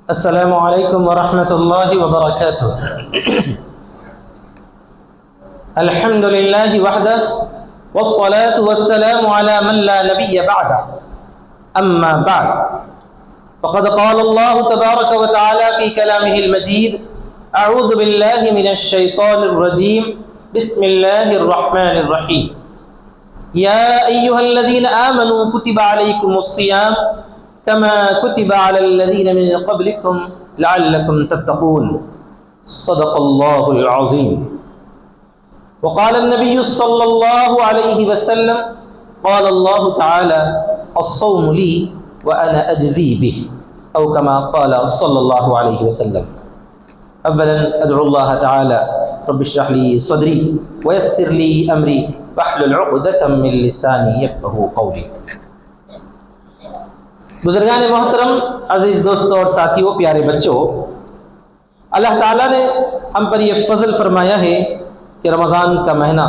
السلام علیکم ورحمۃ اللہ وبرکاتہ۔ الحمد للہ وحدہ والصلاة والسلام علی من لا نبی بعدہ، اما بعد فقد قال اللہ تبارک وتعالی فی کلامہ المجید، اعوذ باللہ من الشیطان الرجیم، بسم اللہ الرحمن الرحیم۔ یا ایہا الذین آمنوا کتب علیکم الصیام کما کتب علی الذین من قبلکم لعلکم تتقون، صدق اللہ العظیم۔ وقال النبی صلی اللہ علیہ وسلم، قال اللہ تعالی الصوم لی وانا اجزی بہ، او کما قال صلی اللہ علیہ وسلم۔ اولا ادعو اللہ تعالی رب اشرح لی صدری ویسر لی امری واحلل عقدۃ من لسانی یفقہوا قولی۔ بزرگان محترم، عزیز دوستوں اور ساتھیوں، پیارے بچوں، اللہ تعالیٰ نے ہم پر یہ فضل فرمایا ہے کہ رمضان کا مہینہ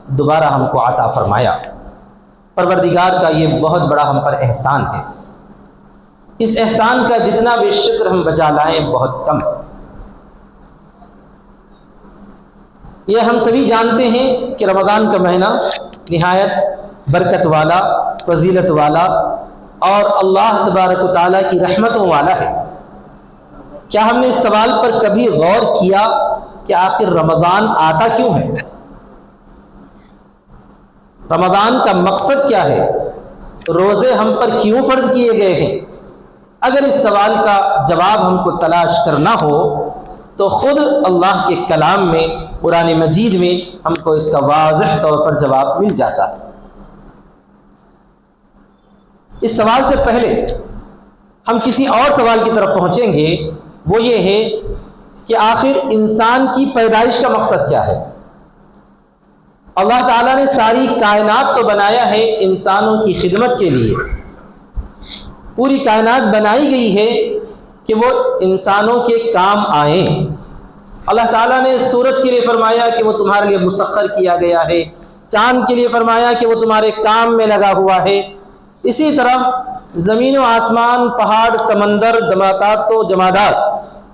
دوبارہ ہم کو عطا فرمایا۔ پروردگار کا یہ بہت بڑا ہم پر احسان ہے۔ اس احسان کا جتنا بھی شکر ہم بجا لائیں بہت کم۔ یہ ہم سبھی جانتے ہیں کہ رمضان کا مہینہ نہایت برکت والا، فضیلت والا اور اللہ تبارک و تعالیٰ کی رحمتوں والا ہے۔ کیا ہم نے اس سوال پر کبھی غور کیا کہ آخر رمضان آتا کیوں ہے؟ رمضان کا مقصد کیا ہے؟ روزے ہم پر کیوں فرض کیے گئے ہیں؟ اگر اس سوال کا جواب ہم کو تلاش کرنا ہو تو خود اللہ کے کلام میں، قرآن مجید میں ہم کو اس کا واضح طور پر جواب مل جاتا ہے۔ اس سوال سے پہلے ہم کسی اور سوال کی طرف پہنچیں گے، وہ یہ ہے کہ آخر انسان کی پیدائش کا مقصد کیا ہے؟ اللہ تعالیٰ نے ساری کائنات تو بنایا ہے انسانوں کی خدمت کے لیے۔ پوری کائنات بنائی گئی ہے کہ وہ انسانوں کے کام آئیں۔ اللہ تعالیٰ نے سورج کے لیے فرمایا کہ وہ تمہارے لیے مسخر کیا گیا ہے، چاند کے لیے فرمایا کہ وہ تمہارے کام میں لگا ہوا ہے۔ اسی طرح زمین و آسمان، پہاڑ، سمندر، نباتات و جمادات،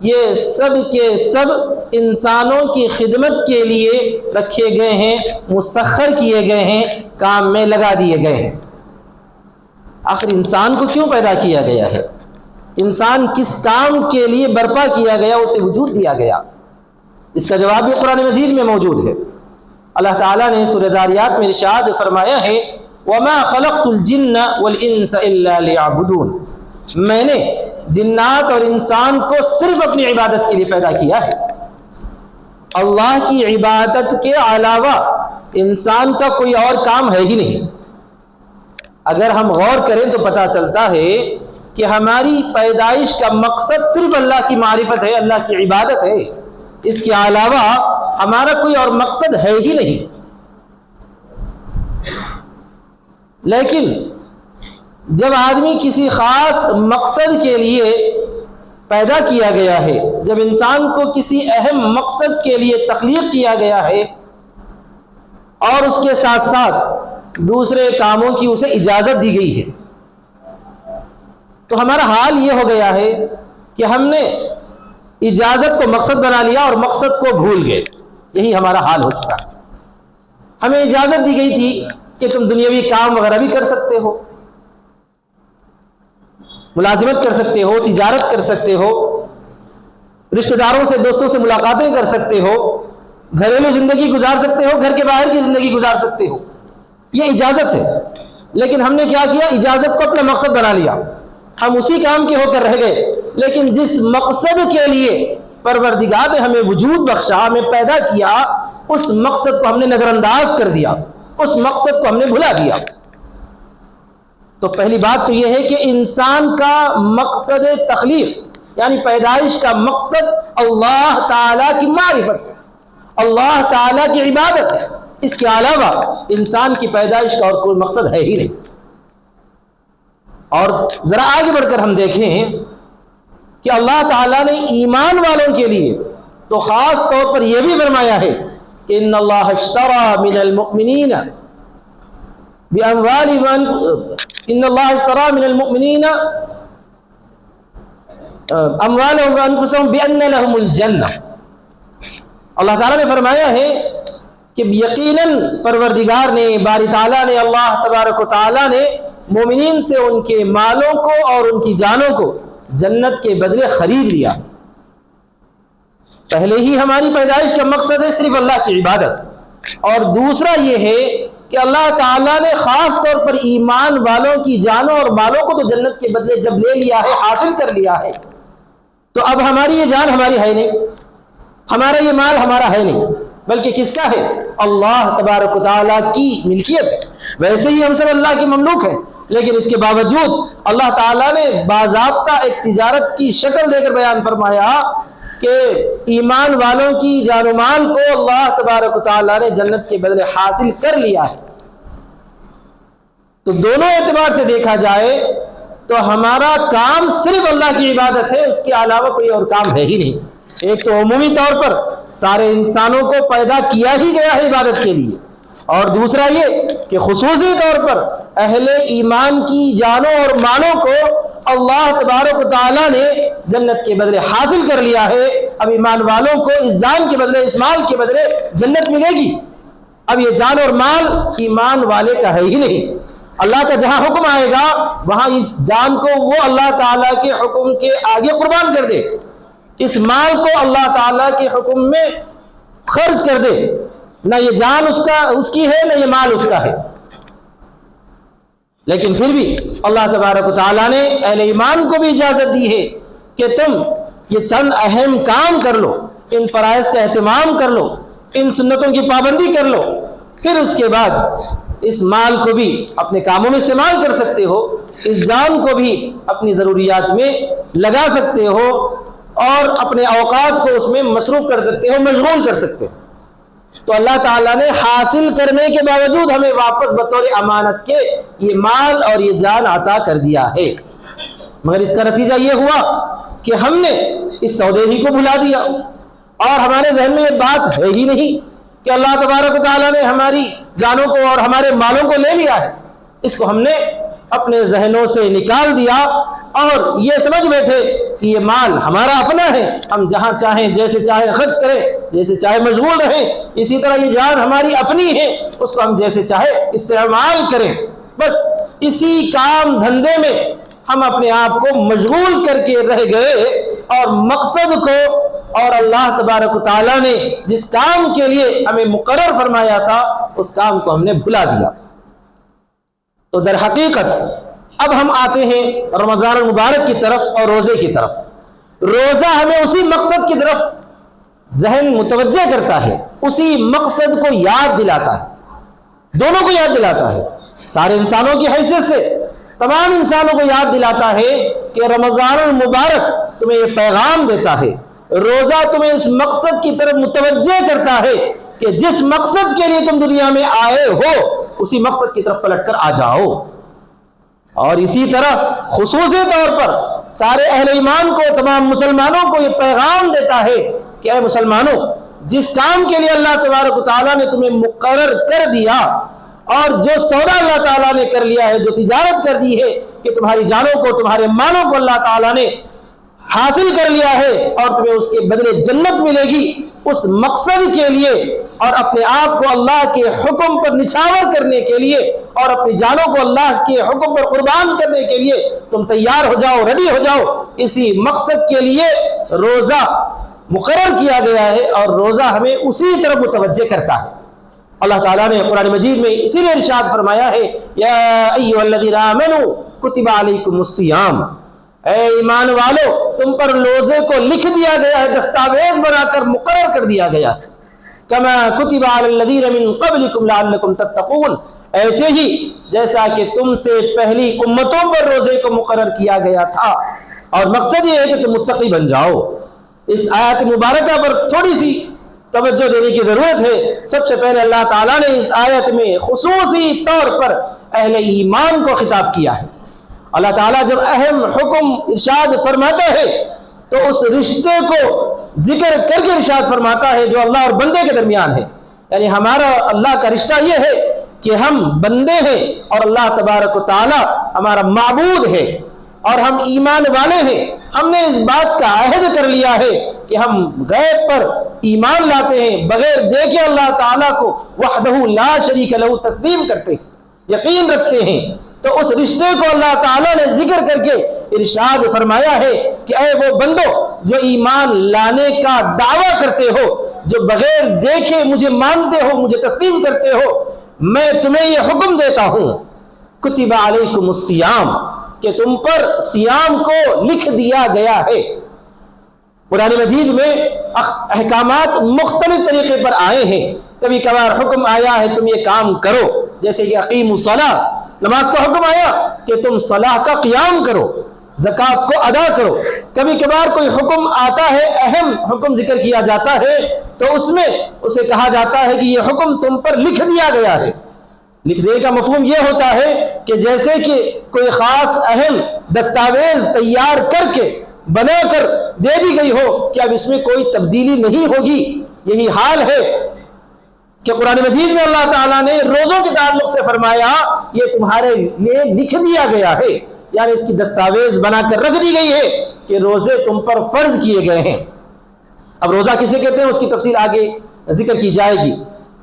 یہ سب کے سب انسانوں کی خدمت کے لیے رکھے گئے ہیں، مسخر کیے گئے ہیں، کام میں لگا دیے گئے ہیں۔ آخر انسان کو کیوں پیدا کیا گیا ہے؟ انسان کس کام کے لیے برپا کیا گیا، اسے وجود دیا گیا؟ اس کا جواب بھی قرآن مجید میں موجود ہے۔ اللہ تعالیٰ نے سورہ ذاریات میں ارشاد فرمایا ہے، وَمَا خَلَقْتُ الْجِنَّ وَالْإِنسَ إِلَّا لِيَعْبُدُونَ، میں نے جنات اور انسان کو صرف اپنی عبادت کے لیے پیدا کیا ہے۔ اللہ کی عبادت کے علاوہ انسان کا کوئی اور کام ہے ہی نہیں۔ اگر ہم غور کریں تو پتہ چلتا ہے کہ ہماری پیدائش کا مقصد صرف اللہ کی معرفت ہے، اللہ کی عبادت ہے۔ اس کے علاوہ ہمارا کوئی اور مقصد ہے ہی نہیں۔ لیکن جب آدمی کسی خاص مقصد کے لیے پیدا کیا گیا ہے، جب انسان کو کسی اہم مقصد کے لیے تخلیق کیا گیا ہے اور اس کے ساتھ ساتھ دوسرے کاموں کی اسے اجازت دی گئی ہے، تو ہمارا حال یہ ہو گیا ہے کہ ہم نے اجازت کو مقصد بنا لیا اور مقصد کو بھول گئے۔ یہی ہمارا حال ہو چکا ہے۔ ہمیں اجازت دی گئی تھی کہ تم دنیاوی کام وغیرہ بھی کر سکتے ہو، ملازمت کر سکتے ہو، تجارت کر سکتے ہو، رشتہ داروں سے، دوستوں سے ملاقاتیں کر سکتے ہو، گھریلو زندگی گزار سکتے ہو، گھر کے باہر کی زندگی گزار سکتے ہو۔ یہ اجازت ہے۔ لیکن ہم نے کیا کیا؟ اجازت کو اپنا مقصد بنا لیا۔ ہم اسی کام کے ہو کر رہ گئے، لیکن جس مقصد کے لیے پروردگار نے ہمیں وجود بخشا، ہمیں پیدا کیا، اس مقصد کو ہم نے نظر انداز کر دیا، اس مقصد کو ہم نے بھلا دیا۔ تو پہلی بات تو یہ ہے کہ انسان کا مقصد تخلیق یعنی پیدائش کا مقصد اللہ تعالیٰ کی معرفت ہے، اللہ تعالیٰ کی عبادت ہے۔ اس کے علاوہ انسان کی پیدائش کا اور کوئی مقصد ہے ہی نہیں۔ اور ذرا آگے بڑھ کر ہم دیکھیں کہ اللہ تعالیٰ نے ایمان والوں کے لیے تو خاص طور پر یہ بھی فرمایا ہے کہ ان اللہ اشترى من المؤمنین بأموالهم ان اللہ اشترى من المؤمنین اموالهم وانفسهم بان لهم الجنہ. اللہ تعالیٰ نے فرمایا ہے کہ یقیناً پروردگار نے، باری تعالیٰ نے، اللہ تبارک و تعالیٰ نے مومنین سے ان کے مالوں کو اور ان کی جانوں کو جنت کے بدلے خرید لیا. پہلے ہی ہماری پیدائش کا مقصد ہے صرف اللہ کی عبادت، اور دوسرا یہ ہے کہ اللہ تعالیٰ نے خاص طور پر ایمان والوں کی جانوں اور مالوں کو تو جنت کے بدلے جب لے لیا ہے، حاصل کر لیا ہے، تو اب ہماری یہ جان ہماری ہے نہیں، ہمارا یہ مال ہمارا ہے نہیں، بلکہ کس کا ہے؟ اللہ تبارک و تعالیٰ کی ملکیت ہے. ویسے ہی ہم سب اللہ کے مملوک ہیں، لیکن اس کے باوجود اللہ تعالیٰ نے باضابطہ ایک تجارت کی شکل دے کر بیان فرمایا کہ ایمان والوں کی جان و مال کو اللہ تبارک و تعالیٰ نے جنت کے بدلے حاصل کر لیا ہے. تو دونوں اعتبار سے دیکھا جائے تو ہمارا کام صرف اللہ کی عبادت ہے، اس کے علاوہ کوئی اور کام ہے ہی نہیں. ایک تو عمومی طور پر سارے انسانوں کو پیدا کیا ہی گیا ہے عبادت کے لیے، اور دوسرا یہ کہ خصوصی طور پر اہل ایمان کی جانوں اور مالوں کو اللہ تبارک و تعالیٰ نے جنت کے بدلے حاصل کر لیا ہے. اب ایمان والوں کو اس جان کے بدلے، اس مال کے بدلے جنت ملے گی. اب یہ جان اور مال ایمان والے کا ہے ہی نہیں. اللہ کا جہاں حکم آئے گا وہاں اس جان کو وہ اللہ تعالیٰ کے حکم کے آگے قربان کر دے، اس مال کو اللہ تعالیٰ کے حکم میں خرچ کر دے. نہ یہ جان اس کی ہے، نہ یہ مال اس کا ہے، لیکن پھر بھی اللہ تبارک و تعالیٰ نے اہل ایمان کو بھی اجازت دی ہے کہ تم یہ چند اہم کام کر لو، ان فرائض کا اہتمام کر لو، ان سنتوں کی پابندی کر لو، پھر اس کے بعد اس مال کو بھی اپنے کاموں میں استعمال کر سکتے ہو، اس جان کو بھی اپنی ضروریات میں لگا سکتے ہو، اور اپنے اوقات کو اس میں مصروف کر سکتے ہو، مشغول کر سکتے ہو. تو اللہ تعالیٰ نے حاصل کرنے کے باوجود ہمیں واپس بطور امانت کے یہ مال اور یہ جان عطا کر دیا ہے. مگر اس کا نتیجہ یہ ہوا کہ ہم نے اس سودے ہی کو بھلا دیا، اور ہمارے ذہن میں یہ بات ہے ہی نہیں کہ اللہ تبارک و تعالیٰ نے ہماری جانوں کو اور ہمارے مالوں کو لے لیا ہے. اس کو ہم نے اپنے ذہنوں سے نکال دیا اور یہ سمجھ بیٹھے کہ یہ مال ہمارا اپنا ہے، ہم جہاں چاہیں جیسے چاہیں خرچ کریں، جیسے چاہے مشغول رہیں. اسی طرح یہ جان ہماری اپنی ہے، اس کو ہم جیسے چاہے استعمال کریں. بس اسی کام دھندے میں ہم اپنے آپ کو مشغول کر کے رہ گئے، اور مقصد کو اور اللہ تبارک و تعالیٰ نے جس کام کے لیے ہمیں مقرر فرمایا تھا اس کام کو ہم نے بھلا دیا. تو در حقیقت اب ہم آتے ہیں رمضان المبارک کی طرف اور روزے کی طرف. روزہ ہمیں اسی مقصد کی طرف ذہن متوجہ کرتا ہے، اسی مقصد کو یاد دلاتا ہے، دونوں کو یاد دلاتا ہے. سارے انسانوں کی حیثیت سے تمام انسانوں کو یاد دلاتا ہے کہ رمضان المبارک تمہیں یہ پیغام دیتا ہے، روزہ تمہیں اس مقصد کی طرف متوجہ کرتا ہے کہ جس مقصد کے لیے تم دنیا میں آئے ہو اسی مقصد کی طرف پلٹ کر آ جاؤ. اور اسی طرح خصوصی طور پر سارے اہل ایمان کو، تمام مسلمانوں کو یہ پیغام دیتا ہے کہ اے مسلمانوں، جس کام کے لیے اللہ تبارک و تعالیٰ نے تمہیں مقرر کر دیا اور جو سودا اللہ تعالیٰ نے کر لیا ہے، جو تجارت کر دی ہے کہ تمہاری جانوں کو، تمہارے مالوں کو اللہ تعالیٰ نے حاصل کر لیا ہے اور تمہیں اس کے بدلے جنت ملے گی، اس مقصد کے لیے اور اپنے آپ کو اللہ کے حکم پر نچھاور کرنے کے لیے اور اپنی جانوں کو اللہ کے حکم پر قربان کرنے کے لیے تم تیار ہو جاؤ، ریڈی ہو جاؤ. اسی مقصد کے لیے روزہ مقرر کیا گیا ہے، اور روزہ ہمیں اسی طرف متوجہ کرتا ہے. اللہ تعالیٰ نے قرآن مجید میں اسی لیے ارشاد فرمایا ہے، یا ایھا الذین آمنوا کتب علیکم الصیام، اے ایمان والو تم پر روزے کو لکھ دیا گیا ہے، دستاویز بنا کر مقرر کر دیا گیا ہے. کما کتب علی الذین من قبلکم لعلکم تتقون، ایسے ہی جیسا کہ تم سے پہلی امتوں پر روزے کو مقرر کیا گیا تھا، اور مقصد یہ ہے کہ تم متقی بن جاؤ. اس آیت مبارکہ پر تھوڑی سی توجہ دینے کی ضرورت ہے. سب سے پہلے اللہ تعالیٰ نے اس آیت میں خصوصی طور پر اہل ایمان کو خطاب کیا ہے. اللہ تعالیٰ جب اہم حکم ارشاد فرماتا ہے تو اس رشتے کو ذکر کر کے ارشاد فرماتا ہے جو اللہ اور بندے کے درمیان ہے. یعنی ہمارا اللہ کا رشتہ یہ ہے کہ ہم بندے ہیں اور اللہ تبارک و تعالیٰ ہمارا معبود ہے، اور ہم ایمان والے ہیں، ہم نے اس بات کا عہد کر لیا ہے کہ ہم غیب پر ایمان لاتے ہیں، بغیر دیکھے اللہ تعالیٰ کو وحدہ لا شریک لہ تسلیم کرتے ہیں، یقین رکھتے ہیں۔ تو اس رشتے کو اللہ تعالیٰ نے ذکر کر کے ارشاد فرمایا ہے کہ اے وہ بندو جو ایمان لانے کا دعویٰ کرتے ہو، جو بغیر دیکھے مجھے مانتے ہو، مجھے تسلیم کرتے ہو، میں تمہیں یہ حکم دیتا ہوں کتب علیکم الصیام، کہ تم پر صیام کو لکھ دیا گیا ہے۔ قرآن مجید میں احکامات مختلف طریقے پر آئے ہیں، کبھی کبھار حکم آیا ہے تم یہ کام کرو، جیسے کہ اقیموا الصلاۃ، نماز کا حکم آیا کہ تم صلاح کا قیام کرو، زکوٰۃ کو ادا کرو۔ کبھی کبھار کوئی حکم آتا ہے، اہم حکم ذکر کیا جاتا ہے، تو اس میں اسے کہا جاتا ہے کہ یہ حکم تم پر لکھ دیا گیا ہے۔ لکھ دینے کا مفہوم یہ ہوتا ہے کہ جیسے کہ کوئی خاص اہم دستاویز تیار کر کے بنا کر دے دی گئی ہو کہ اب اس میں کوئی تبدیلی نہیں ہوگی۔ یہی حال ہے کہ قرآن مجید میں اللہ تعالیٰ نے روزوں کے تعلق سے فرمایا یہ تمہارے لیے لکھ دیا گیا ہے، یعنی اس کی دستاویز بنا کر رکھ دی گئی ہے کہ روزے تم پر فرض کیے گئے ہیں۔ اب روزہ کسے کہتے ہیں اس کی تفصیل آگے ذکر کی جائے گی۔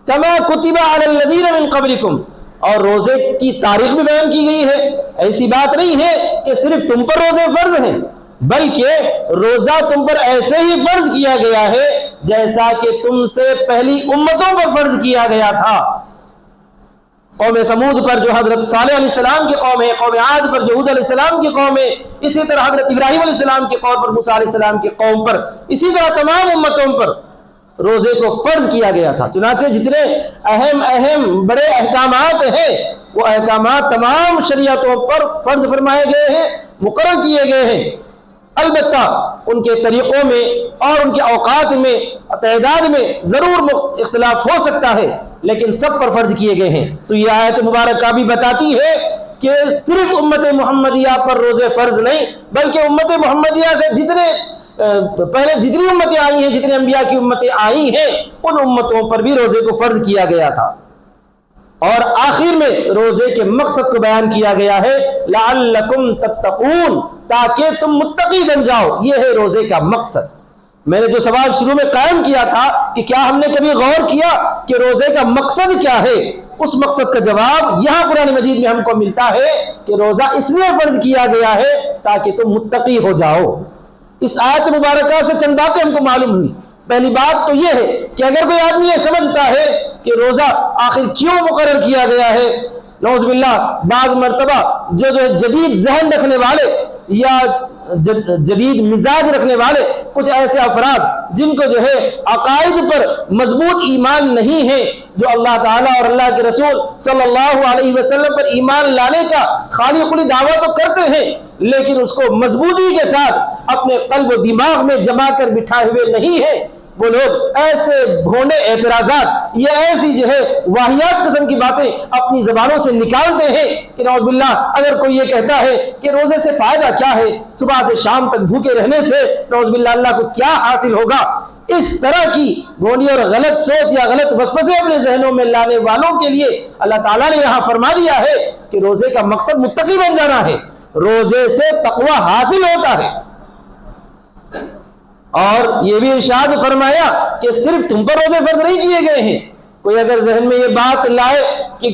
کما کتب علی الذین من قبلکم، اور روزے کی تاریخ بھی بیان کی گئی ہے۔ ایسی بات نہیں ہے کہ صرف تم پر روزے فرض ہیں، بلکہ روزہ تم پر ایسے ہی فرض کیا گیا ہے جیسا کہ تم سے پہلی امتوں پر فرض کیا گیا تھا۔ قوم سمود پر جو حضرت صالح علیہ السلام کی قوم ہے، قوم عاد پر جو ہود علیہ السلام کی قوم ہے، اسی طرح حضرت ابراہیم علیہ السلام کی قوم پر، موسیٰ علیہ السلام کی قوم پر، اسی طرح تمام امتوں پر روزے کو فرض کیا گیا تھا۔ چنانچہ جتنے اہم بڑے احکامات ہیں وہ احکامات تمام شریعتوں پر فرض فرمائے گئے ہیں، مقرر کیے گئے ہیں۔ البتہ ان کے طریقوں میں اور ان کے اوقات میں، تعداد میں ضرور اختلاف ہو سکتا ہے، لیکن سب پر فرض کیے گئے ہیں۔ تو یہ آیت مبارکہ بھی بتاتی ہے کہ صرف امت محمدیہ پر روزے فرض نہیں، بلکہ امت محمدیہ سے پہلے جتنی امتیں آئی ہیں، جتنے انبیاء کی امتیں آئی ہیں، ان امتوں پر بھی روزے کو فرض کیا گیا تھا۔ اور آخر میں روزے کے مقصد کو بیان کیا گیا ہے لعلکم تتقون، تاکہ تم متقی بن جاؤ، یہ ہے روزے کا مقصد۔ میں نے جو سوال شروع میں قائم کیا تھا کہ کیا ہم نے کبھی غور کیا کہ روزے کا مقصد کیا ہے، اس مقصد کا جواب یہاں قرآن مجید میں ہم کو ملتا ہے کہ روزہ اس لیے فرض کیا گیا ہے تاکہ تم متقی ہو جاؤ۔ اس آیت مبارکہ سے چند باتیں ہم کو معلوم ہوئی۔ پہلی بات تو یہ ہے کہ اگر کوئی آدمی یہ سمجھتا ہے کہ روزہ آخر کیوں مقرر کیا گیا ہے، نعوذ باللہ بعض مرتبہ جو جدید ذہن رکھنے والے یا جدید مزاج رکھنے والے کچھ ایسے افراد جن کو عقائد پر مضبوط ایمان نہیں ہے، جو اللہ تعالیٰ اور اللہ کے رسول صلی اللہ علیہ وسلم پر ایمان لانے کا خالی خلی دعویٰ تو کرتے ہیں، لیکن اس کو مضبوطی کے ساتھ اپنے قلب و دماغ میں جما کر بٹھائے ہوئے نہیں ہے، وہ لوگ ایسے بھونڈے اعتراضات یا ایسی واہیات قسم کی باتیں اپنی زبانوں سے نکالتے ہیں کہ نعوذ باللہ اگر کوئی یہ کہتا ہے کہ روزے سے فائدہ کیا ہے، صبح سے شام تک بھوکے رہنے سے نعوذ باللہ اللہ کو کیا حاصل ہوگا، اس طرح کی بھونڈی اور غلط سوچ یا غلط وسوسے اپنے ذہنوں میں لانے والوں کے لیے اللہ تعالیٰ نے یہاں فرما دیا ہے کہ روزے کا مقصد متقی بن جانا ہے، روزے سے تقوی حاصل ہوتا ہے۔ اور یہ بھی ارشاد فرمایا کہ صرف تم پر روزے فرض نہیں کیے گئے ہیں۔ کوئی اگر ذہن میں یہ بات لائے کہ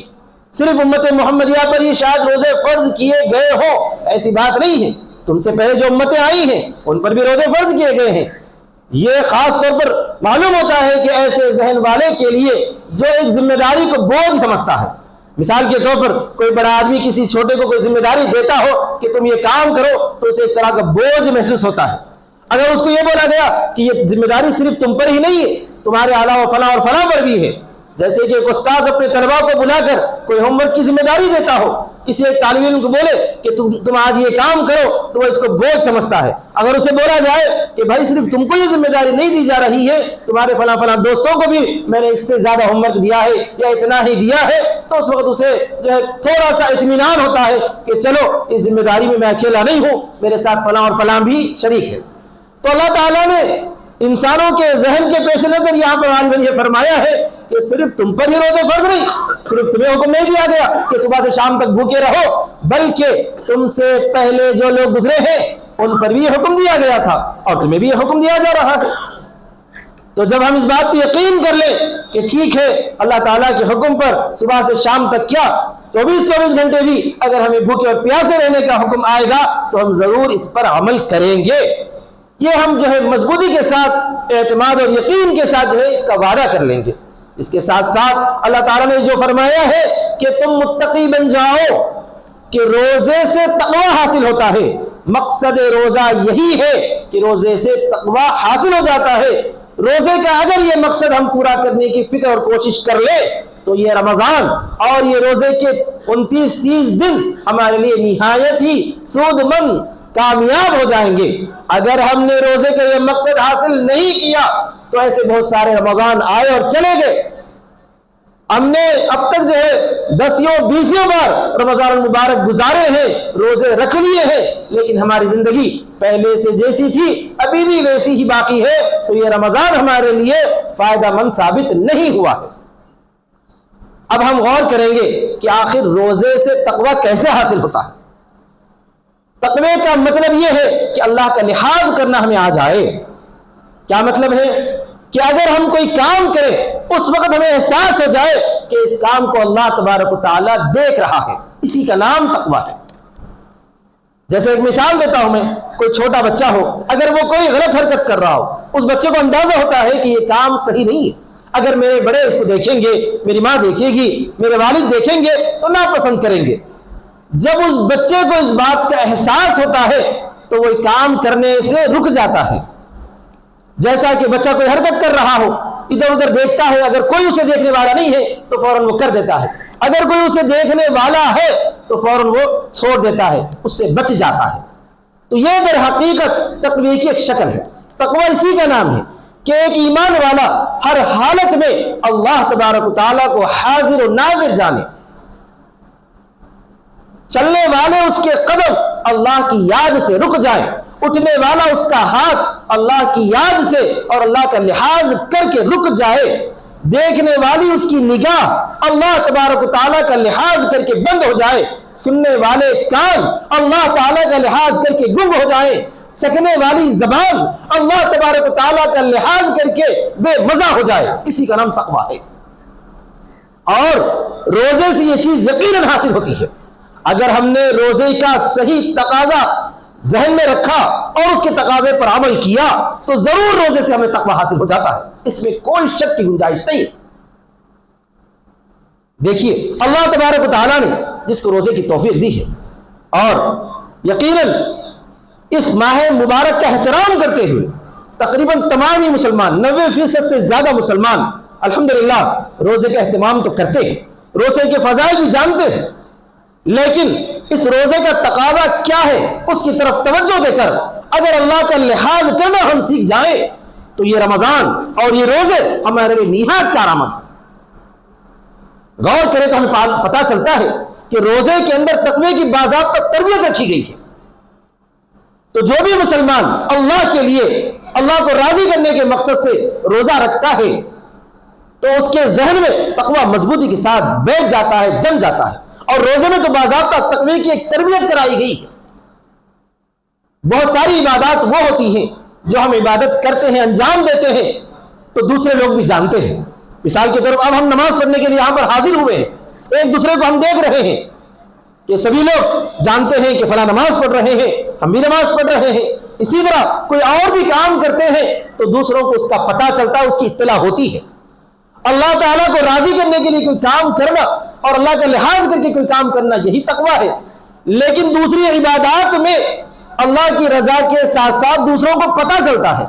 صرف امت محمدیہ پر یہ شاید روزے فرض کیے گئے ہو، ایسی بات نہیں ہے، تم سے پہلے جو امتیں آئی ہیں ان پر بھی روزے فرض کیے گئے ہیں۔ یہ خاص طور پر معلوم ہوتا ہے کہ ایسے ذہن والے کے لیے جو ایک ذمہ داری کو بوجھ سمجھتا ہے۔ مثال کے طور پر کوئی بڑا آدمی کسی چھوٹے کو کوئی ذمہ داری دیتا ہو کہ تم یہ کام کرو تو اسے ایک طرح کا بوجھ محسوس ہوتا ہے۔ اگر اس کو یہ بولا گیا کہ یہ ذمہ داری صرف تم پر ہی نہیں ہے، تمہارے علاوہ فلاں اور فلاں پر بھی ہے، جیسے کہ ایک استاد اپنے طلباء کو بلا کر کوئی ہوم ورک کی ذمہ داری دیتا ہو، کسی ایک طالب علم کو بولے کہ تم آج یہ کام کرو تو وہ اس کو بوجھ سمجھتا ہے۔ اگر اسے بولا جائے کہ بھائی صرف تم کو یہ ذمہ داری نہیں دی جا رہی ہے، تمہارے فلاں فلاں دوستوں کو بھی میں نے اس سے زیادہ ہوم ورک دیا ہے یا اتنا ہی دیا ہے، تو اس وقت اسے تھوڑا سا اطمینان ہوتا ہے کہ چلو اس ذمہ داری میں اکیلا نہیں ہوں، میرے ساتھ فلاں اور فلاں بھی شریک ہے۔ تو اللہ تعالیٰ نے انسانوں کے ذہن کے پیش نظر یہاں پر غالباً یہ فرمایا ہے کہ صرف تم پر ہی روزے فرض نہیں، صرف تمہیں حکم نہیں دیا گیا کہ صبح سے شام تک بھوکے رہو، بلکہ تم سے پہلے جو لوگ گزرے ہیں ان پر بھی یہ حکم دیا گیا تھا اور تمہیں بھی یہ حکم دیا جا رہا ہے۔ تو جب ہم اس بات پہ یقین کر لیں کہ ٹھیک ہے اللہ تعالیٰ کے حکم پر صبح سے شام تک کیا 24 گھنٹے بھی اگر ہمیں بھوکے اور پیاسے رہنے کا حکم آئے گا تو ہم ضرور اس پر عمل کریں گے۔ یہ ہم جو ہے مضبوطی کے ساتھ، اعتماد اور یقین کے ساتھ جو ہے اس کا وعدہ کر لیں گے۔ اس کے ساتھ ساتھ اللہ تعالیٰ نے جو فرمایا ہے کہ تم متقی بن جاؤ، کہ روزے سے تقوی حاصل ہوتا ہے۔ مقصد روزہ یہی ہے کہ روزے سے تقوی حاصل ہو جاتا ہے۔ روزے کا اگر یہ مقصد ہم پورا کرنے کی فکر اور کوشش کر لیں تو یہ رمضان اور یہ روزے کے 29-30 دن ہمارے لیے نہایت ہی سود مند کامیاب ہو جائیں گے۔ اگر ہم نے روزے کا یہ مقصد حاصل نہیں کیا تو ایسے بہت سارے رمضان آئے اور چلے گئے، ہم نے اب تک جو ہے 10 بار رمضان المبارک گزارے ہیں، روزے رکھ لیے ہیں، لیکن ہماری زندگی پہلے سے جیسی تھی ابھی بھی ویسی ہی باقی ہے، تو یہ رمضان ہمارے لیے فائدہ مند ثابت نہیں ہوا ہے۔ اب ہم غور کریں گے کہ آخر روزے سے تقوی کیسے حاصل ہوتا ہے۔ تقوی کا مطلب یہ ہے کہ اللہ کا لحاظ کرنا ہمیں آ جائے۔ کیا مطلب ہے؟ کہ اگر ہم کوئی کام کریں اس وقت ہمیں احساس ہو جائے کہ اس کام کو اللہ تبارک و تعالیٰ دیکھ رہا ہے، اسی کا نام تقوی ہے۔ جیسے ایک مثال دیتا ہوں میں، کوئی چھوٹا بچہ ہو، اگر وہ کوئی غلط حرکت کر رہا ہو، اس بچے کو اندازہ ہوتا ہے کہ یہ کام صحیح نہیں ہے، اگر میرے بڑے اس کو دیکھیں گے، میری ماں دیکھے گی، میرے والد دیکھیں گے تو ناپسند کریں گے۔ جب اس بچے کو اس بات کا احساس ہوتا ہے تو وہ کام کرنے سے رک جاتا ہے۔ جیسا کہ بچہ کوئی حرکت کر رہا ہو، ادھر ادھر دیکھتا ہے، اگر کوئی اسے دیکھنے والا نہیں ہے تو فوراً وہ کر دیتا ہے، اگر کوئی اسے دیکھنے والا ہے تو فوراً وہ چھوڑ دیتا ہے، اس سے بچ جاتا ہے۔ تو یہ در حقیقت تقوی کی ایک شکل ہے۔ تقوی اسی کا نام ہے کہ ایک ایمان والا ہر حالت میں اللہ تبارک و تعالیٰ کو حاضر و ناظر جانے، چلنے والے اس کے قدم اللہ کی یاد سے رک جائیں، اٹھنے والا اس کا ہاتھ اللہ کی یاد سے اور اللہ کا لحاظ کر کے رک جائے، دیکھنے والی اس کی نگاہ اللہ تبارک و تعالیٰ کا لحاظ کر کے بند ہو جائے، سننے والے کان اللہ تعالیٰ کا لحاظ کر کے گنگ ہو جائے، چکھنے والی زبان اللہ تبارک و تعالیٰ کا لحاظ کر کے بے مزہ ہو جائے، اسی کا نام تقویٰ ہے۔ اور روزے سے یہ چیز یقیناً حاصل ہوتی ہے۔ اگر ہم نے روزے کا صحیح تقاضا ذہن میں رکھا اور اس کے تقاضے پر عمل کیا تو ضرور روزے سے ہمیں تقویٰ حاصل ہو جاتا ہے، اس میں کوئی شک کی گنجائش نہیں۔ دیکھیے اللہ تبارک و تعالیٰ نے جس کو روزے کی توفیق دی ہے اور یقیناً اس ماہ مبارک کا احترام کرتے ہوئے تقریباً تمام ہی مسلمان 90% سے زیادہ مسلمان الحمدللہ روزے کا اہتمام تو کرتے ہیں، روزے کے فضائل بھی جانتے ہیں، لیکن اس روزے کا تقاضا کیا ہے اس کی طرف توجہ دے کر اگر اللہ کا لحاظ کرنا ہم سیکھ جائیں تو یہ رمضان اور یہ روزے ہمارے لیے نہایت کارآمد ہے۔ غور کریں تو ہمیں پتہ چلتا ہے کہ روزے کے اندر تقوی کی باضابطہ تربیت رکھی گئی ہے۔ تو جو بھی مسلمان اللہ کے لیے اللہ کو راضی کرنے کے مقصد سے روزہ رکھتا ہے تو اس کے ذہن میں تقوی مضبوطی کے ساتھ بیٹھ جاتا ہے، جم جاتا ہے، اور روزے میں تو باضابطہ تقوی کی ایک تربیت کرائی گئی ہے۔ بہت ساری عبادات وہ ہوتی ہیں جو ہم عبادت کرتے ہیں، انجام دیتے ہیں تو دوسرے لوگ بھی جانتے ہیں۔ مثال کے طور پر اب ہم نماز پڑھنے کے لیے یہاں پر حاضر ہوئے ہیں، ایک دوسرے کو ہم دیکھ رہے ہیں کہ سبھی لوگ جانتے ہیں کہ فلاں نماز پڑھ رہے ہیں، ہم بھی نماز پڑھ رہے ہیں۔ اسی طرح کوئی اور بھی کام کرتے ہیں تو دوسروں کو اس کا پتہ چلتا ہے، اس کی اطلاع ہوتی ہے۔ اللہ تعالیٰ کو راضی کرنے کے لیے کوئی کام کرنا اور اللہ کا لحاظ کر کے کوئی کام کرنا یہی تقویٰ ہے۔ لیکن دوسری عبادات میں اللہ کی رضا کے ساتھ ساتھ دوسروں کو پتہ چلتا ہے،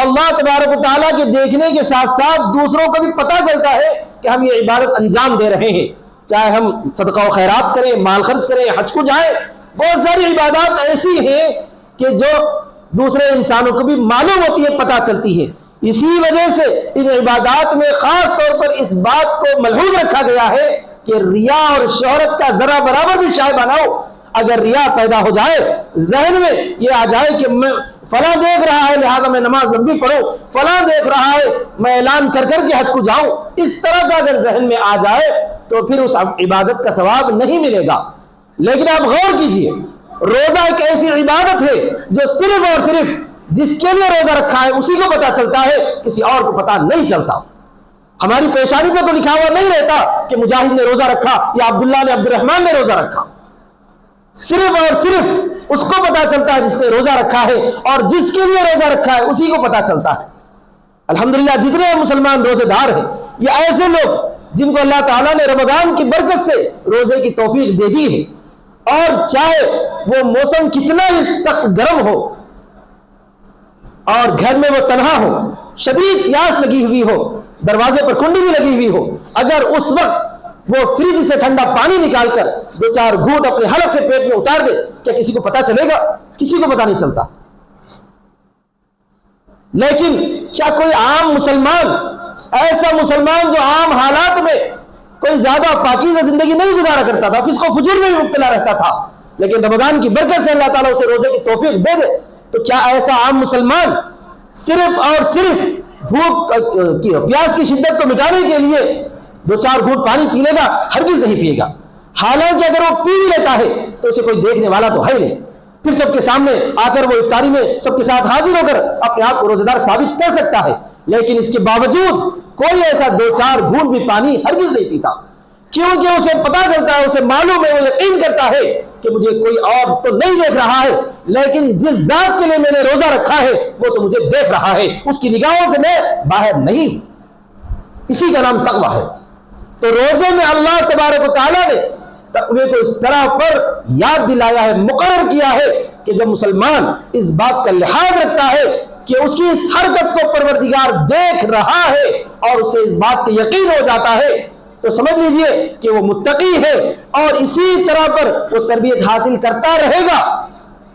اللہ تبارک و تعالیٰ کے دیکھنے کے ساتھ ساتھ دوسروں کو بھی پتہ چلتا ہے کہ ہم یہ عبادت انجام دے رہے ہیں، چاہے ہم صدقہ و خیرات کریں، مال خرچ کریں، حج کو جائیں۔ بہت ساری عبادات ایسی ہیں کہ جو دوسرے انسانوں کو بھی معلوم ہوتی ہے، پتہ چلتی ہے۔ اسی وجہ سے ان عبادات میں خاص طور پر اس بات کو ملحوظ رکھا گیا ہے کہ ریا اور شہرت کا ذرا برابر بھی شائبہ نہ ہو۔ اگر ریا پیدا ہو جائے، ذہن میں یہ آ جائے کہ میں فلاں دیکھ رہا ہے لہذا میں نماز لمبی پڑھوں، فلاں دیکھ رہا ہے میں اعلان کر کر کے حج کو جاؤں، اس طرح کا اگر ذہن میں آ جائے تو پھر اس عبادت کا ثواب نہیں ملے گا۔ لیکن آپ غور کیجئے، روزہ ایک ایسی عبادت ہے جو صرف اور صرف جس کے لیے روزہ رکھا ہے اسی کو پتا چلتا ہے، کسی اور کو پتا نہیں چلتا۔ ہماری پیشانی پہ تو لکھا ہوا نہیں رہتا کہ مجاہد نے روزہ رکھا یا عبداللہ نے، عبد الرحمن نے روزہ رکھا۔ صرف اور صرف اس کو پتا چلتا ہے جس نے روزہ رکھا ہے، اور جس کے لیے روزہ رکھا ہے اسی کو پتا چلتا ہے۔ الحمدللہ جتنے مسلمان روزے دار ہیں یہ ایسے لوگ جن کو اللہ تعالیٰ نے رمضان کی برکت سے روزے کی توفیق دے دی ہے، اور چاہے وہ موسم کتنا ہی سخت گرم ہو اور گھر میں وہ تنہا ہو، شدید پیاس لگی ہوئی ہو، دروازے پر کنڈی بھی لگی ہوئی ہو، اگر اس وقت وہ فریج سے ٹھنڈا پانی نکال کر دو چار گھونٹ اپنے حلق سے پیٹ میں اتار دے، کیا کسی کو پتا چلے گا؟ کسی کو پتا نہیں چلتا۔ لیکن کیا کوئی عام مسلمان، ایسا مسلمان جو عام حالات میں کوئی زیادہ پاکیزہ زندگی نہیں گزارا کرتا تھا، فسق و فجور میں بھی مبتلا رہتا تھا، لیکن رمضان کی برکت سے اللہ تعالیٰ اسے روزے کی توفیق دے دے، تو کیا ایسا عام مسلمان صرف اور صرف بھوک پیاس کی شدت کو مٹانے کے لیے دو چار گھونٹ پانی پی لے گا؟ ہرگز نہیں پیے گا۔ حالانکہ اگر وہ پی بھی لیتا ہے تو اسے کوئی دیکھنے والا تو ہے نہیں، پھر سب کے سامنے آ کر وہ افطاری میں سب کے ساتھ حاضر ہو کر اپنے آپ کو روزہ دار ثابت کر سکتا ہے، لیکن اس کے باوجود کوئی ایسا دو چار گھونٹ بھی پانی ہرگز نہیں پیتا، کیونکہ اسے پتا چلتا ہے، اسے معلوم ہے، وہ یقین کرتا ہے کہ مجھے کوئی اور تو نہیں دیکھ رہا ہے، لیکن جس ذات کے لیے میں نے روزہ رکھا ہے وہ تو مجھے دیکھ رہا ہے، اس کی نگاہوں سے میں باہر نہیں ہوں۔ اسی کا نام تقویٰ ہے۔ تو روزے میں اللہ تبارک و تعالیٰ نے تقوی کو اس طرح پر یاد دلایا ہے، مقرر کیا ہے کہ جب مسلمان اس بات کا لحاظ رکھتا ہے کہ اس کی اس حرکت کو پروردگار دیکھ رہا ہے اور اسے اس بات کا یقین ہو جاتا ہے، تو سمجھ لیجئے کہ وہ متقی ہے، اور اسی طرح پر وہ تربیت حاصل کرتا رہے گا۔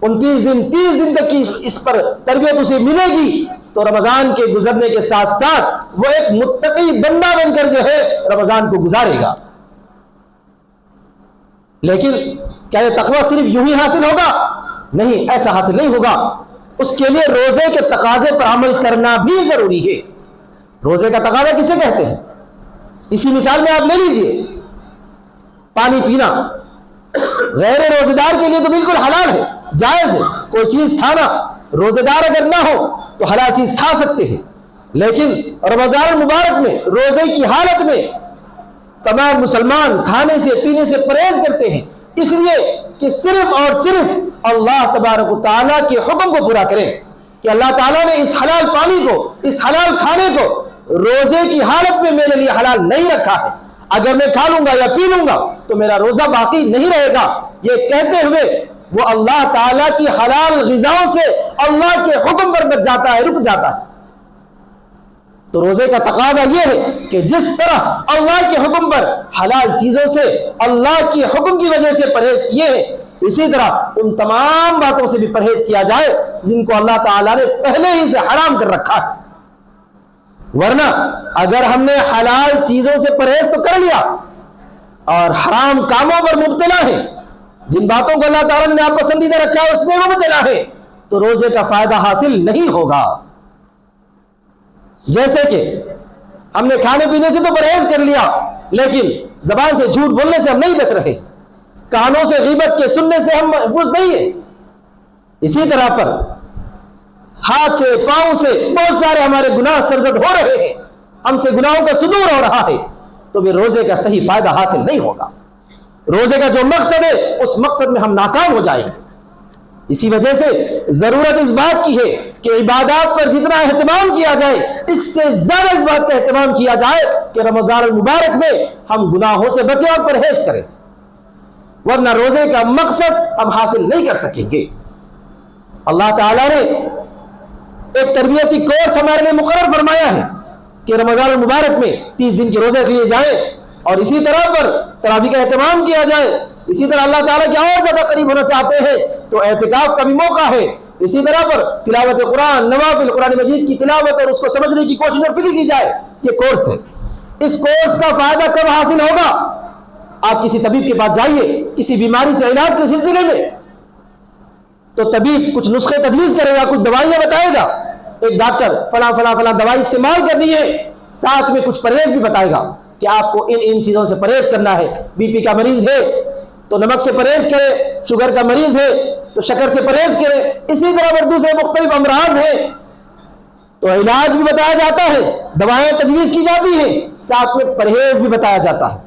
29 دن 30 دن تک کی اس پر تربیت اسے ملے گی، تو رمضان کے گزرنے کے ساتھ ساتھ وہ ایک متقی بندہ بن کر جو ہے رمضان کو گزارے گا۔ لیکن کیا یہ تقویٰ صرف یوں ہی حاصل ہوگا؟ نہیں، ایسا حاصل نہیں ہوگا۔ اس کے لیے روزے کے تقاضے پر عمل کرنا بھی ضروری ہے۔ روزے کا تقاضا کسے کہتے ہیں؟ اسی مثال میں آپ لے لیجئے، پانی پینا غیر روزے دار کے لیے تو بالکل حلال ہے، جائز ہے۔ کوئی چیز کھانا، روزے دار اگر نہ ہو تو حلال چیز کھا سکتے ہیں، لیکن رمضان المبارک میں روزے کی حالت میں تمام مسلمان کھانے سے پینے سے پرہیز کرتے ہیں، اس لیے کہ صرف اور صرف اللہ تبارک و تعالیٰ کے حکم کو پورا کریں کہ اللہ تعالیٰ نے اس حلال پانی کو، اس حلال کھانے کو روزے کی حالت میں میرے لیے حلال نہیں رکھا ہے، اگر میں کھا لوں گا یا پی لوں گا تو میرا روزہ باقی نہیں رہے گا۔ یہ کہتے ہوئے وہ اللہ تعالیٰ کی حلال غذاؤں سے اللہ کے حکم پر بچ جاتا ہے، رک جاتا ہے۔ تو روزے کا تقاضا یہ ہے کہ جس طرح اللہ کے حکم پر حلال چیزوں سے اللہ کی حکم کی وجہ سے پرہیز کیے ہیں، اسی طرح ان تمام باتوں سے بھی پرہیز کیا جائے جن کو اللہ تعالیٰ نے پہلے ہی سے حرام کر رکھا ہے۔ ورنہ اگر ہم نے حلال چیزوں سے پرہیز تو کر لیا اور حرام کاموں پر مبتلا ہے، جن باتوں کو اللہ تعالیٰ نے ناپسندیدہ رکھا ہے اس میں مبتلا ہے، تو روزے کا فائدہ حاصل نہیں ہوگا۔ جیسے کہ ہم نے کھانے پینے سے تو پرہیز کر لیا، لیکن زبان سے جھوٹ بولنے سے ہم نہیں بچ رہے، کانوں سے غیبت کے سننے سے ہم محفوظ نہیں ہیں، اسی طرح پر ہاتھ سے پاؤں سے بہت سارے ہمارے گناہ سرزد ہو رہے ہیں، ہم سے گناہوں کا صدور ہو رہا ہے، تو پھر روزے کا صحیح فائدہ حاصل نہیں ہوگا۔ روزے کا جو مقصد ہے اس مقصد میں ہم ناکام ہو جائیں گے۔ اسی وجہ سے ضرورت اس بات کی ہے کہ عبادات پر جتنا اہتمام کیا جائے اس سے زیادہ اس بات کا اہتمام کیا جائے کہ رمضان المبارک میں ہم گناہوں سے بچیں اور پرہیز کریں، ورنہ روزے کا مقصد ہم حاصل نہیں کر سکیں گے۔ اللہ تعالیٰ نے ایک تربیتی کورس ہمارے لیے مقرر فرمایا ہے کہ رمضان المبارک میں 30 دن کے روزے کیے جائیں، اور اسی طرح پر تراویح کا اہتمام کیا جائے۔ اسی طرح اللہ تعالیٰ کے اور زیادہ قریب ہونا چاہتے ہیں تو اعتکاف کا بھی موقع ہے۔ اسی طرح پر تلاوت قرآن، نوافل قرآن مجید کی تلاوت اور اس کو سمجھنے کی کوشش اور فکر کی جائے، یہ کورس ہے۔ اس کورس کا فائدہ کب حاصل ہوگا؟ آپ کسی طبیب کے پاس جائیے کسی بیماری سے علاج کے سلسلے میں، تو طبیب کچھ نسخے تجویز کرے گا، کچھ دوائیاں بتائے گا، ایک ڈاکٹر فلاں فلاں فلاں دوائی استعمال کرنی ہے، ساتھ میں کچھ پرہیز بھی بتائے گا کہ آپ کو ان چیزوں سے پرہیز کرنا ہے۔ بی پی کا مریض ہے تو نمک سے پرہیز کرے، شوگر کا مریض ہے تو شکر سے پرہیز کرے، اسی طرح پر دوسرے مختلف امراض ہیں تو علاج بھی بتایا جاتا ہے، دوائیں تجویز کی جاتی ہیں، ساتھ میں پرہیز بھی بتایا جاتا ہے۔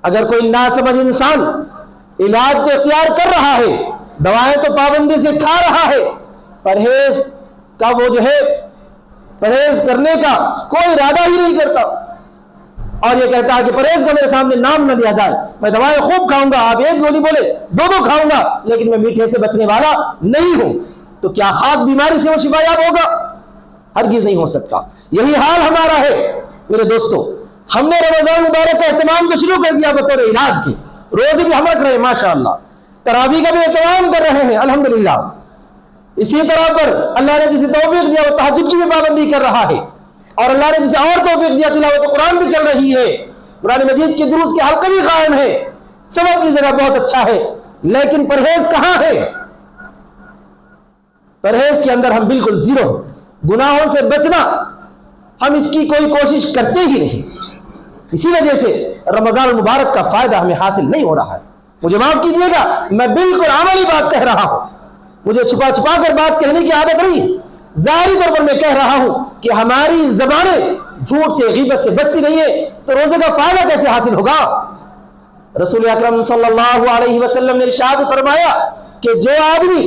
اگر کوئی ناسمجھ انسان علاج کو اختیار کر رہا ہے، دوائیں تو پابندی سے کھا رہا ہے، پرہیز کا وہ جو ہے پرہیز کرنے کا کوئی ارادہ ہی نہیں کرتا اور یہ کہتا ہے کہ پرہیز کا میرے سامنے نام نہ لیا جائے، میں دوائیں خوب کھاؤں گا، آپ ایک گولی بولے دو کھاؤں گا لیکن میں میٹھے سے بچنے والا نہیں ہوں، تو کیا خاک بیماری سے وہ شفا یاب ہوگا؟ ہرگز نہیں ہو سکتا۔ یہی حال ہمارا ہے میرے دوستو، ہم نے رمضان مبارک کا اہتمام تو شروع کر دیا بطور علاج کے، روزے بھی ہم رکھ رہے ہیں ماشاءاللہ، تراویح کا بھی اہتمام کر رہے ہیں الحمدللہ، اسی طرح پر اللہ نے جسے توفیق دیا وہ تہجد کی بھی پابندی کر رہا ہے، اور اللہ نے جسے اور توفیق دیا تلاوت قرآن بھی چل رہی ہے، قرآن مجید کے دروس کے حلقے بھی قائم ہے، سب اپنی جگہ بہت اچھا ہے، لیکن پرہیز کہاں ہے؟ پرہیز کے اندر ہم بالکل زیرو، گناہوں سے بچنا ہم اس کی کوئی کوشش کرتے ہی نہیں، اسی وجہ سے رمضان المبارک کا فائدہ ہمیں حاصل نہیں ہو رہا ہے۔ مجھے معاف کیجیے گا، میں بالکل عملی بات کہہ رہا ہوں، مجھے چھپا چھپا کر بات کہنے کی عادت نہیں، ظاہری طور پر میں کہہ رہا ہوں کہ ہماری زبانیں جھوٹ سے غیبت سے بچتی نہیں ہے تو روزے کا فائدہ کیسے حاصل ہوگا؟ رسول اکرم صلی اللہ علیہ وسلم نے ارشاد فرمایا کہ جو آدمی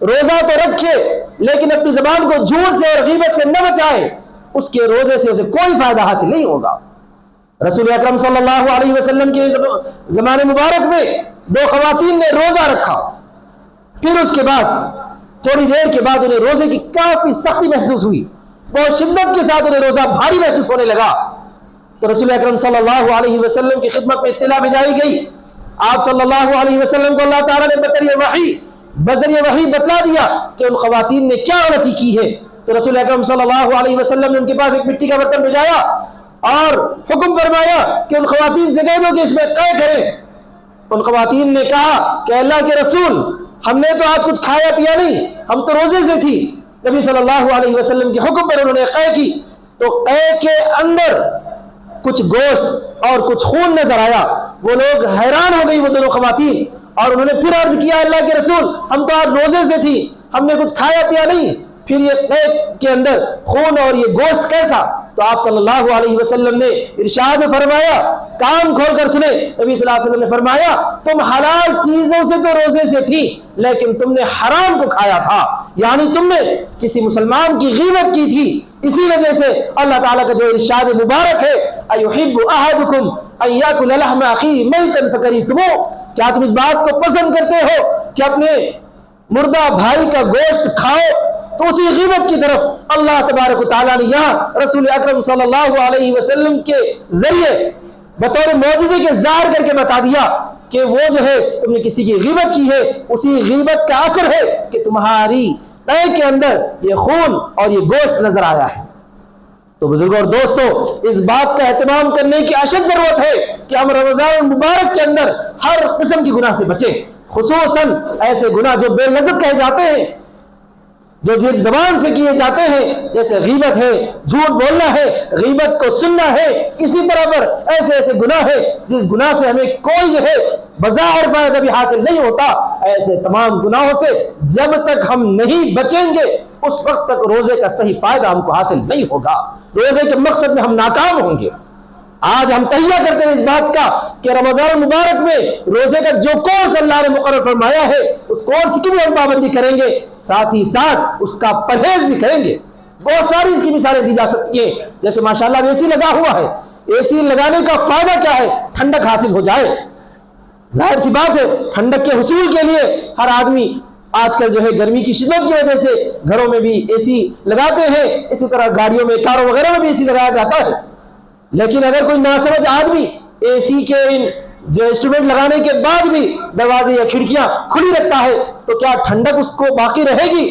روزہ تو رکھے لیکن اپنی زبان کو جھوٹ سے اور غیبت سے نہ بچائے، اس کے روزے سے اسے کوئی فائدہ حاصل نہیں ہوگا۔ رسول اکرم صلی اللہ علیہ وسلم کے زمانے مبارک میں دو خواتین نے روزہ رکھا، پھر اس کے بعد تھوڑی دیر کے بعد انہیں روزے کی کافی سختی محسوس ہوئی، بہت شدت کے ساتھ انہیں روزہ بھاری محسوس ہونے لگا، تو رسول اکرم صلی اللہ علیہ وسلم کی خدمت میں اطلاع بھیجائی گئی۔ آپ صلی اللہ علیہ وسلم کو اللہ تعالیٰ نے بذریعہ وحی بتلا دیا کہ ان خواتین نے کیا غلطی کی ہے، تو رسول اکرم صلی اللہ علیہ وسلم نے ان کے پاس ایک مٹی کا برتن بھیجایا اور حکم فرمایا کہ ان خواتین سے کہہ دو کہ اس میں قے کریں۔ ان خواتین نے کہا کہ اللہ کے رسول، ہم نے تو آج کچھ کھایا پیا نہیں، ہم تو روزے سے تھی۔ نبی صلی اللہ علیہ وسلم کے حکم پر انہوں نے قے کی، تو قے کے اندر کچھ گوشت اور کچھ خون نظر آیا، وہ لوگ حیران ہو گئی وہ دونوں خواتین، اور انہوں نے پھر عرض کیا اللہ کے رسول ہم تو آج روزے سے تھی، ہم نے کچھ کھایا پیا نہیں، پھر یہ قے کے اندر خون اور یہ گوشت کیسا؟ تو آپ صلی اللہ علیہ وسلم نے ارشاد فرمایا، کان کھول کر سنیں، نبی صلی اللہ علیہ وسلم نے فرمایا تم حلال چیزوں سے تو روزے سے تھی لیکن تم نے حرام کو کھایا تھا، یعنی تم نے کسی مسلمان کی غیبت کی تھی۔ اسی وجہ سے اللہ تعالیٰ کا جو ارشاد مبارک ہے، ایحب احدکم ان یاکل لحم اخیہ میتا فکریہتموہ، کیا تم اس بات کو پسند کرتے ہو کہ اپنے مردہ بھائی کا گوشت کھاؤ؟ تو اسی غیبت کی طرف اللہ تبارک و تعالیٰ نے یہاں رسول اکرم صلی اللہ علیہ وسلم کے ذریعے بطور معجزے کے ظاہر کر کے بتا دیا کہ وہ جو ہے تم نے کسی کی غیبت کی ہے، اسی غیبت کا اثر ہے کہ تمہاری قے کے اندر یہ خون اور یہ گوشت نظر آیا ہے۔ تو بزرگوں اور دوستوں، اس بات کا اہتمام کرنے کی اشد ضرورت ہے کہ ہم رمضان المبارک کے اندر ہر قسم کی گناہ سے بچیں، خصوصاً ایسے گناہ جو بے لذت کہے جاتے ہیں، جو زبان سے کیے جاتے ہیں، جیسے غیبت ہے، جھوٹ بولنا ہے، غیبت کو سننا ہے، اسی طرح پر ایسے گناہ ہے جس گناہ سے ہمیں کوئی جو ہے بظاہر فائدہ بھی حاصل نہیں ہوتا۔ ایسے تمام گناہوں سے جب تک ہم نہیں بچیں گے اس وقت تک روزے کا صحیح فائدہ ہم کو حاصل نہیں ہوگا، روزے کے مقصد میں ہم ناکام ہوں گے۔ آج ہم تہیہ کرتے ہیں اس بات کا کہ رمضان مبارک میں روزے کا جو کورس اللہ نے مقرر فرمایا ہے اس کورس کی بھی ہم پابندی کریں گے، ساتھ ہی ساتھ اس کا پرہیز بھی کریں گے۔ بہت ساری اس کی مثالیں دی جا سکتی ہیں، جیسے ماشاءاللہ اے سی لگا ہوا ہے، اے سی لگانے کا فائدہ کیا ہے؟ ٹھنڈک حاصل ہو جائے، ظاہر سی بات ہے ٹھنڈک کے حصول کے لیے ہر آدمی آج کل جو ہے گرمی کی شدت کی وجہ سے گھروں میں بھی اے سی لگاتے ہیں، اسی طرح گاڑیوں میں، کاروں وغیرہ میں بھی اے سی لگایا جاتا ہے، لیکن اگر کوئی ناسمجھ آدمی اے سی کے جو انسٹرومنٹ لگانے کے بعد بھی دروازے یا کھڑکیاں کھلی رکھتا ہے تو کیا ٹھنڈک اس کو باقی رہے گی؟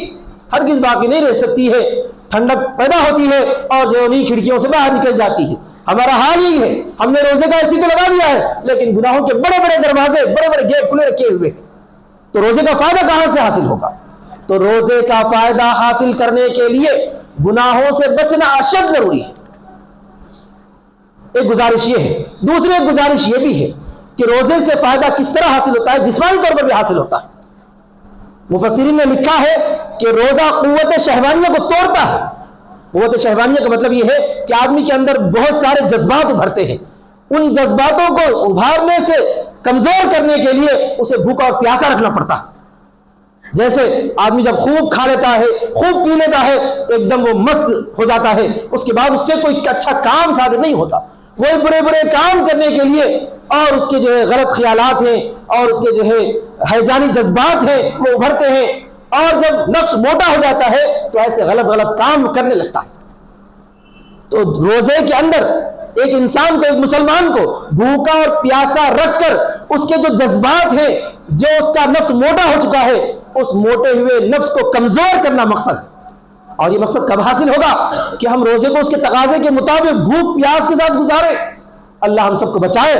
ہرگز باقی نہیں رہ سکتی ہے، ٹھنڈک پیدا ہوتی ہے اور جو انہی کھڑکیوں سے باہر نکل جاتی ہے۔ ہمارا حال ہی ہے، ہم نے روزے کا ایسی تو لگا دیا ہے، لیکن گناہوں کے بڑے بڑے دروازے، بڑے بڑے گیٹ کھلے رکھے ہوئے، تو روزے کا فائدہ کہاں سے حاصل ہوگا؟ تو روزے کا فائدہ حاصل کرنے کے لیے گناہوں سے بچنا اشد ضروری ہے۔ ایک گزارش یہ ہے، دوسری ایک گزارش یہ بھی ہے کہ روزے سے فائدہ کس طرح حاصل ہوتا ہے، جسمانی طور پر بھی حاصل ہوتا ہے۔ مفسرین نے لکھا ہے کہ روزہ قوت شہوانیہ کو توڑتا ہے۔ قوت شہوانیہ کا مطلب یہ ہے کہ آدمی کے اندر بہت سارے جذبات ابھرتے ہیں، ان جذباتوں کو ابھارنے سے کمزور کرنے کے لیے اسے بھوکا اور پیاسا رکھنا پڑتا ہے۔ جیسے آدمی جب خوب کھا لیتا ہے، خوب پی لیتا ہے، تو ایک دم وہ مست ہو جاتا ہے، اس کے بعد اس سے کوئی اچھا کام صادر نہیں ہوتا، وہی برے برے کام کرنے کے لیے اور اس کے جو ہے غلط خیالات ہیں اور اس کے جو ہے ہیجانی جذبات ہیں وہ ابھرتے ہیں، اور جب نفس موٹا ہو جاتا ہے تو ایسے غلط غلط کام کرنے لگتا ہے۔ تو روزے کے اندر ایک انسان کو، ایک مسلمان کو بھوکا اور پیاسا رکھ کر اس کے جو جذبات ہیں، جو اس کا نفس موٹا ہو چکا ہے، اس موٹے ہوئے نفس کو کمزور کرنا مقصد ہے۔ اور یہ مقصد کب حاصل ہوگا؟ کہ ہم روزے کو اس کے تقاضے کے مطابق بھوک پیاس کے ساتھ گزارے۔ اللہ ہم سب کو بچائے۔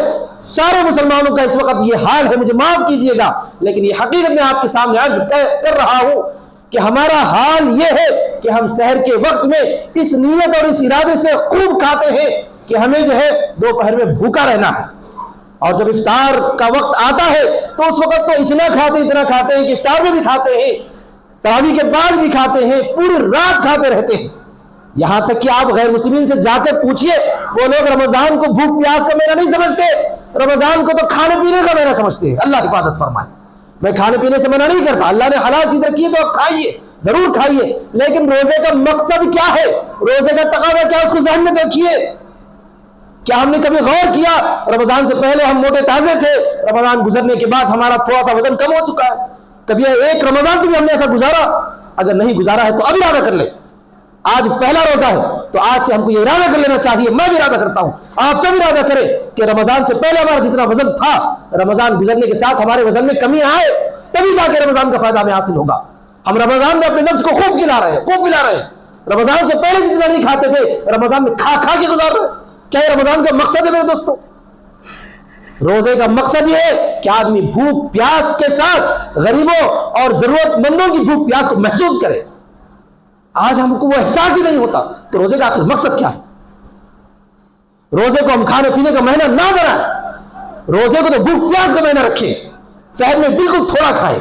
سارے مسلمانوں کا اس وقت یہ حال ہے، مجھے معاف کیجئے گا، لیکن یہ حقیقت میں آپ کے سامنے عرض کر رہا ہوں کہ ہمارا حال یہ ہے کہ ہم سحر کے وقت میں اس نیت اور اس ارادے سے خوب کھاتے ہیں کہ ہمیں جو ہے دوپہر میں بھوکا رہنا ہے، اور جب افطار کا وقت آتا ہے تو اس وقت تو اتنا کھاتے ہیں کہ افطار میں بھی کھاتے ہیں، تراویح کے بعد بھی کھاتے ہیں، پوری رات کھاتے رہتے ہیں۔ یہاں تک کہ آپ غیر مسلمین سے جا کر پوچھئے، وہ لوگ رمضان کو بھوک پیاس کا مہینہ نہیں سمجھتے، رمضان کو تو کھانے پینے کا مہینہ سمجھتے ہیں۔ اللہ حفاظت فرمائے۔ میں کھانے پینے سے منع نہیں کرتا، اللہ نے حلال چیز رکھی ہے تو آپ کھائیے، ضرور کھائیے، لیکن روزے کا مقصد کیا ہے، روزے کا تقاضا کیا، اس کو ذہن میں دیکھیے۔ کیا ہم نے کبھی غور کیا رمضان سے پہلے ہم موٹے تازے تھے، رمضان گزرنے کے بعد ہمارا تھوڑا سا وزن کم ہو چکا ہے؟ کبھی ایک رمضان تو بھی ہم نے ایسا گزارا؟ اگر نہیں گزارا ہے تو اب ارادہ کر لیں۔ آج پہلا روزہ ہے تو آج سے ہم کو یہ ارادہ کر لینا چاہیے، میں بھی ارادہ کرتا ہوں، آپ سب ارادہ کریں کہ رمضان سے پہلے ہمارا جتنا وزن تھا، رمضان گزرنے کے ساتھ ہمارے وزن میں کمی آئے، تبھی جا کے رمضان کا فائدہ ہمیں حاصل ہوگا۔ ہم رمضان میں اپنے نفس کو خوب کھلا رہے ہیں، رمضان سے پہلے جتنا نہیں کھاتے تھے رمضان میں کھا کے گزار رہے ہیں۔ کیا یہ رمضان کا مقصد ہے میرے دوستوں؟ روزے کا مقصد یہ ہے کہ آدمی بھوک پیاس کے ساتھ غریبوں اور ضرورت مندوں کی بھوک پیاس کو محسوس کرے۔ آج ہم کو وہ احساس ہی نہیں ہوتا تو روزے کا آخر مقصد کیا ہے؟ روزے کو ہم کھانے پینے کا مہینہ نہ بنائیں، روزے کو تو بھوک پیاس کا مہینہ رکھیں، سحر میں بالکل تھوڑا کھائیں۔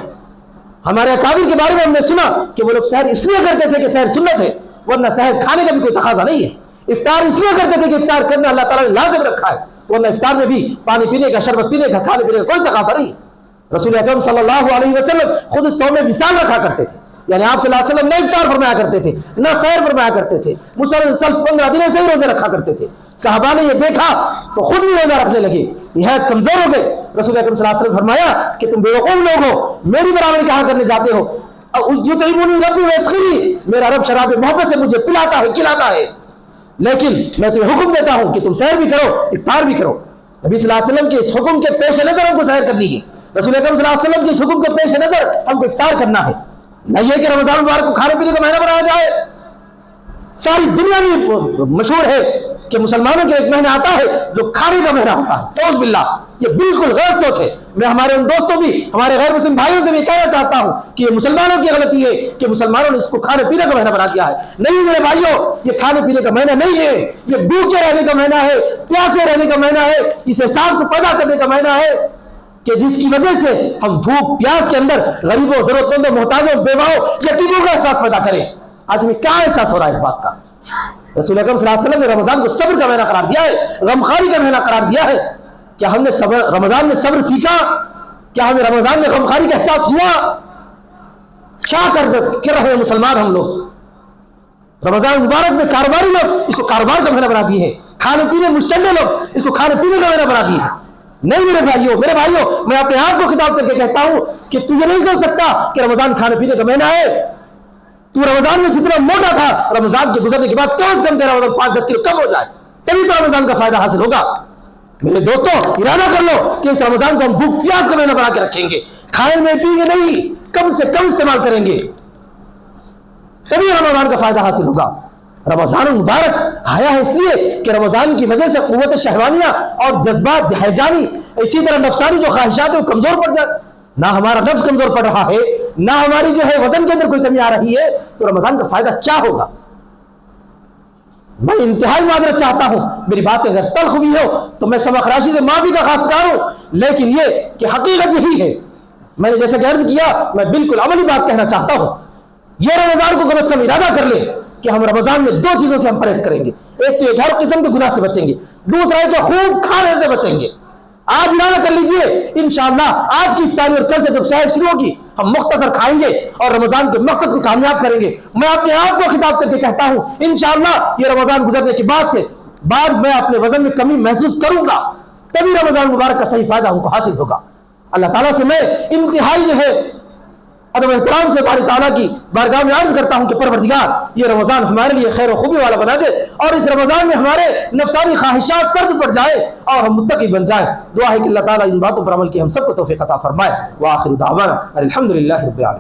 ہمارے اکابر کے بارے میں ہم نے سنا کہ وہ لوگ سحر اس لیے کرتے تھے کہ سحر سنت ہے، ورنہ سحر کھانے کا بھی کوئی تقاضا نہیں ہے۔ افطار اس لیے کرتے تھے کہ افطار کرنا اللہ تعالیٰ نے لازم رکھا ہے، ورنہ افطار میں بھی پانی پینے کا، شربت پینے کا، کھانے پینے کا کوئی تقاضا نہیں ہے۔ رسول اکرم صلی اللہ علیہ وسلم خود صوم وصال رکھا کرتے تھے، یعنی آپ صلی اللہ علیہ وسلم نہ افطار فرمایا کرتے تھے، نہ سحر فرمایا کرتے تھے، مسلسل 15 دنوں سے ہی روزے رکھا کرتے تھے۔ صحابہ نے یہ دیکھا تو خود بھی روزہ رکھنے لگے، نہایت کمزور ہو گئے۔ رسول اکرم صلی اللہ علیہ وسلم فرمایا کہ تم بیوقوف لوگ ہو، میری برابری کہاں کرنے جاتے ہو؟ یطعمنی ربی ویسقینی، میرا رب شراب محبت سے مجھے پلاتا ہے، کھلاتا ہے، لیکن میں تمہیں حکم دیتا ہوں کہ تم سحر بھی کرو، افطار بھی کرو۔ نبی صلی اللہ علیہ وسلم کے اس حکم کے پیش نظر ہم کو سحر کرنی ہے، رسول اکرم صلی اللہ علیہ وسلم کے اس حکم کے پیش نظر ہم کو افطار کرنا ہے، نہ یہ کہ رمضان مبارک کو کھانے پینے کا مہینہ بنایا جائے۔ ساری دنیا میں مشہور ہے کہ مسلمانوں کے ایک مہینہ آتا ہے جو کھانے کا مہینہ ہوتا ہے، اعوذ باللہ، یہ بالکل غلط سوچ ہے۔ میں ہمارے ان دوستوں بھی، ہمارے غیر مسلم بھائیوں سے بھی کہنا چاہتا ہوں کہ یہ مسلمانوں کی غلطی ہے کہ مسلمانوں نے اس کو کھانے پینے کا مہینہ بنا دیا ہے۔ نہیں میرے بھائیوں، یہ کھانے پینے کا مہینہ نہیں ہے، یہ بھوکے رہنے کا مہینہ ہے، پیاسے رہنے کا مہینہ ہے، اس احساس کو پیدا کرنے کا مہینہ ہے کہ جس کی وجہ سے ہم بھوک پیاس کے اندر غریبوں، ضرورت مندوں، محتاجوں، بیواؤں، یتیموں کا احساس پیدا کریں۔ آج ہمیں کیا احساس ہو رہا ہے اس بات کا؟ رسول اکرم صلی اللہ علیہ وسلم نے رمضان کو صبر کا مہینہ قرار دیا ہے، غمخواری کا مہینہ قرار دیا ہے۔ کیا ہم نے رمضان میں صبر سیکھا؟ کیا ہمیں رمضان میں غمخواری کا احساس ہوا؟ کیا کر رہے ہیں مسلمان ہم لوگ؟ رمضان مبارک میں کاروباری لوگ اس کو کاروبار کا مہینہ بنا دیے ہیں، کھانے پینے مشتمل لوگ اس کو کھانے پینے کا مہینہ بنا دیے ہیں۔ نہیں میرے بھائیوں، میں اپنے آپ کو خطاب کر کے کہتا ہوں کہ تو یہ نہیں سوچ سکتا کہ رمضان کھانے پینے کا مہینہ ہے۔ تو رمضان میں جتنا موٹا تھا، رمضان کے گزرنے کے بعد کم از کم تیرا وزن 5-10 کلو کم ہو جائے، تبھی تو رمضان کا فائدہ حاصل ہوگا۔ میرے دوستوں، ارادہ کر لو کہ اس رمضان کو ہم بھوک پیاس کا مہینہ بنا کے رکھیں گے، کھائیں گے پییں گے نہیں، کم سے کم استعمال کریں گے، تبھی رمضان کا فائدہ حاصل ہوگا۔ رمضان المبارک آیا ہے اس لیے کہ رمضان کی وجہ سے قوت شہوانیہ اور جذبات ہیجانی، اسی طرح نفسانی جو خواہشات ہیں وہ کمزور پڑ جائے. نہ ہمارا نفس کمزور پڑ رہا ہے، نہ ہماری جو ہے وزن کے اندر کوئی کمی آ رہی ہے، تو رمضان کا فائدہ کیا ہوگا؟ میں انتہائی معذرت چاہتا ہوں، میری باتیں اگر تلخ ہوئی ہو تو میں سبق راشی سے معافی کا خواستگار ہوں، لیکن یہ کہ حقیقت یہی ہے. میں نے جیسے کہ عرض کیا، میں بالکل عملی بات کہنا چاہتا ہوں. یہ رمضان کو کم از کم ارادہ کر لیں کہ ہم رمضان میں 2 چیزوں سے ہم پرہیز کریں گے. ایک تو 11 قسم کے گناہ سے بچیں گے، دوسرا ہے کہ خوب کھانے سے بچیں گے. آج ارادہ کر لیجئے، انشاءاللہ آج کی افطاری اور کل سے جب سحر شروع ہوگی ہم مختصر کھائیں گے اور رمضان کے مقصد کو کامیاب کریں گے. میں اپنے آپ کو خطاب کر کے کہتا ہوں، انشاءاللہ یہ رمضان گزرنے کے بعد میں اپنے وزن میں کمی محسوس کروں گا، تبھی رمضان مبارک کا صحیح فائدہ ہم کو حاصل ہوگا. اللہ تعالیٰ سے میں انتہائی جو ہے ادب احترام سے باری تعالیٰ کی بارگاہ میں عرض کرتا ہوں کہ پروردگار یہ رمضان ہمارے لیے خیر و خوبی والا بنا دے، اور اس رمضان میں ہمارے نفسانی خواہشات سرد پڑ جائے اور ہم متقی بن جائیں. دعا ہے کہ اللہ تعالیٰ ان باتوں پر عمل کی ہم سب کو توفیق عطا فرمائے. وآخر دعوانا الحمدللہ رب العالمین.